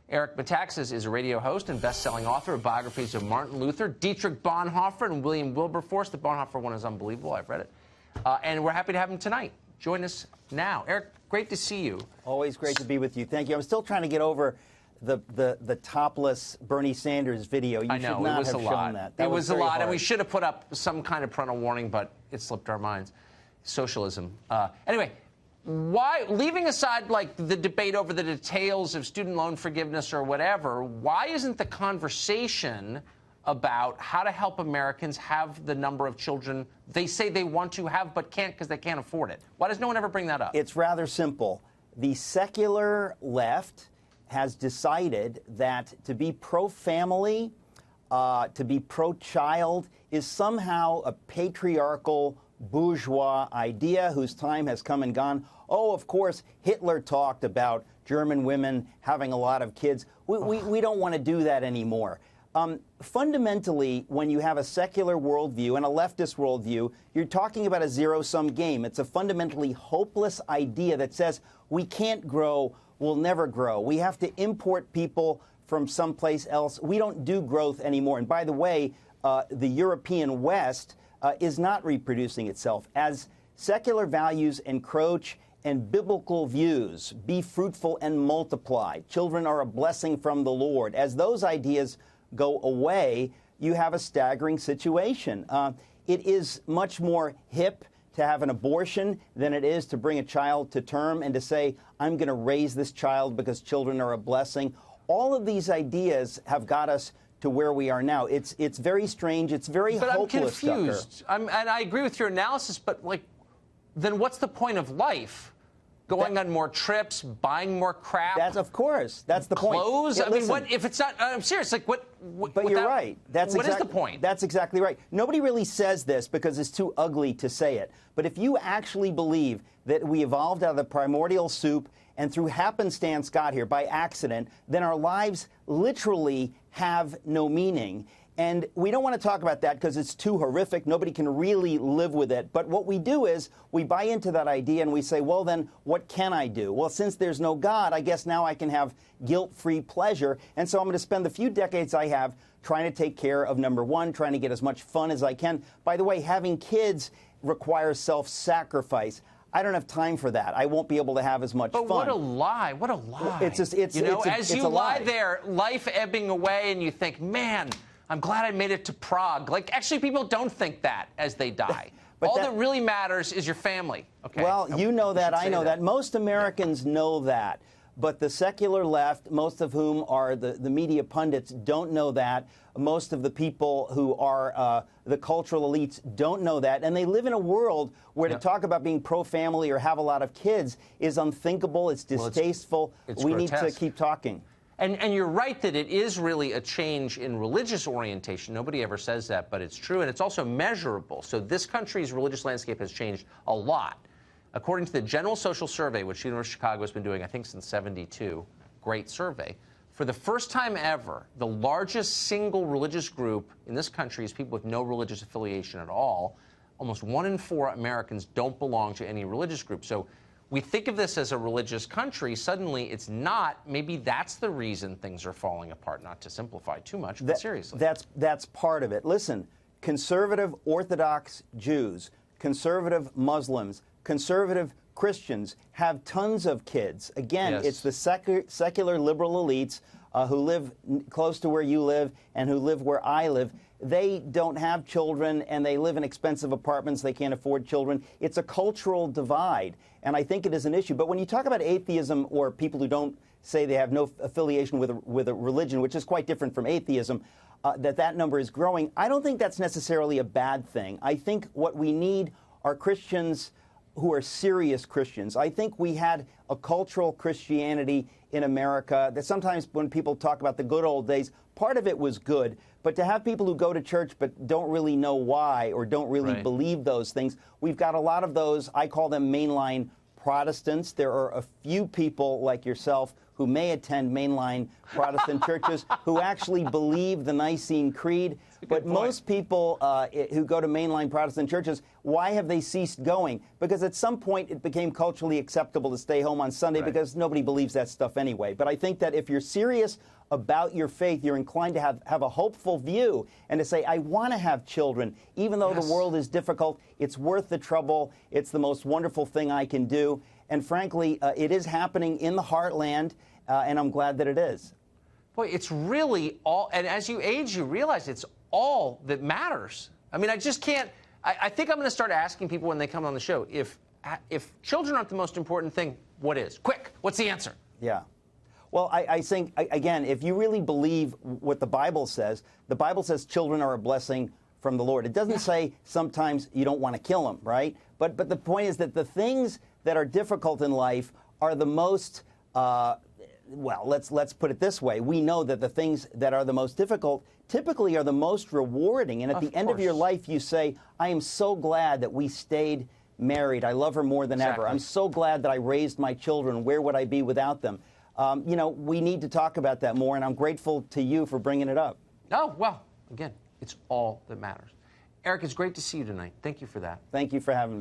Eric Metaxas is a radio host and best-selling author of biographies of Martin Luther, Dietrich Bonhoeffer, and William Wilberforce. The Bonhoeffer one is unbelievable. I've read it. And we're happy to have him tonight. Join us now. Eric, great to see you. Always great to be with you. Thank you. I'm still trying to get over the topless Bernie Sanders video. You I know, should not it was have a lot. shown that. It was a lot, hard. and we should have put up some kind of parental warning, but it slipped our minds. Socialism. Anyway, why, leaving aside like the debate over the details of student loan forgiveness or whatever, why isn't the conversation about how to help Americans have the number of children they say they want to have but can't because they can't afford it? Why does no one ever bring that up? It's rather simple. The secular left has decided that to be pro-family, to be pro-child, is somehow a patriarchal bourgeois idea whose time has come and gone. Oh, of course, Hitler talked about German women having a lot of kids. We don't want to do that anymore. Fundamentally, when you have a secular worldview and a leftist worldview, you're talking about a zero-sum game. It's a fundamentally hopeless idea that says we can't grow, we'll never grow. We have to import people from someplace else. We don't do growth anymore. And by the way, the European West is not reproducing itself. As secular values encroach and biblical views, be fruitful and multiply, children are a blessing from the Lord, as those ideas go away, you have a staggering situation. It is much more hip to have an abortion than it is to bring a child to term and to say, I'm going to raise this child because children are a blessing. All of these ideas have got us to where we are now. It's very strange. It's very hopeless. But I'm confused. And I agree with your analysis, but like, then what's the point of life? Going on more trips, buying more crap. That's, of course, that's the point. Clothes. Yeah, I mean, what if it's not? I'm serious. Like, what? But you're right. What is the point? That's exactly right. Nobody really says this because it's too ugly to say it. But if you actually believe that we evolved out of the primordial soup and through happenstance got here by accident, then our lives literally have no meaning. And we don't want to talk about that because it's too horrific. Nobody can really live with it. But what we do is we buy into that idea and we say, well, then what can I do? Well, since there's no God, I guess now I can have guilt-free pleasure. And so I'm going to spend the few decades I have trying to take care of, number one, trying to get as much fun as I can. By the way, having kids requires self-sacrifice. I don't have time for that. I won't be able to have as much fun. But what a lie. What a lie. It's just, it's, you know, it's a, as it's you a lie lie there, life ebbing away, and you think, man, I'm glad I made it to Prague. Like, actually, people don't think that as they die. All that really matters is your family. Okay. Well, you know that, I know that. Most Americans know that. But the secular left, most of whom are the media pundits, don't know that. Most of the people who are the cultural elites don't know that. And they live in a world where to talk about being pro-family or have a lot of kids is unthinkable. It's distasteful. It's we grotesque. need to keep talking. And you're right that it is really a change in religious orientation. Nobody ever says that, but it's true. And it's also measurable. So this country's religious landscape has changed a lot. According to the General Social Survey, which the University of Chicago has been doing, I think, since '72, great survey, for the first time ever, the largest single religious group in this country is people with no religious affiliation at all. Almost 1 in 4 Americans don't belong to any religious group. So we think of this as a religious country. Suddenly, it's not. Maybe that's the reason things are falling apart, not to simplify too much, but seriously. That's part of it. Listen, conservative Orthodox Jews, conservative Muslims, conservative Christians have tons of kids. Again, it's the secular liberal elites who live close to where you live and who live where I live. They don't have children, and they live in expensive apartments. They can't afford children. It's a cultural divide, and I think it is an issue. But when you talk about atheism or people who don't say they have no affiliation with a religion, which is quite different from atheism, that number is growing, I don't think that's necessarily a bad thing. I think what we need are Christians who are serious Christians. I think we had a cultural Christianity in America that sometimes when people talk about the good old days, part of it was good, but to have people who go to church but don't really know why or don't really believe those things, we've got a lot of those. I call them mainline Protestants. There are a few people like yourself who may attend mainline Protestant churches who actually believe the Nicene Creed. But most people who go to mainline Protestant churches, why have they ceased going? Because at some point it became culturally acceptable to stay home on Sunday because nobody believes that stuff anyway. But I think that if you're serious about your faith, you're inclined to have a hopeful view and to say, I want to have children. Even though the world is difficult, it's worth the trouble. It's the most wonderful thing I can do. And frankly, it is happening in the heartland, and I'm glad that it is. Boy, it's really all, and as you age, you realize it's all that matters. I mean, I just can't, I think I'm going to start asking people when they come on the show, if children aren't the most important thing, what is? Quick, what's the answer? Yeah. Well, I think, again, if you really believe what the Bible says children are a blessing from the Lord. It doesn't say sometimes you don't want to kill them, right? But the point is that the things that are difficult in life are the most, well, let's put it this way. We know that the things that are the most difficult typically are the most rewarding. And at the end of your life, you say, I am so glad that we stayed married. I love her more than ever. I'm so glad that I raised my children. Where would I be without them? You know, we need to talk about that more, and I'm grateful to you for bringing it up. Oh, well, again, it's all that matters. Eric, it's great to see you tonight. Thank you for that. Thank you for having me.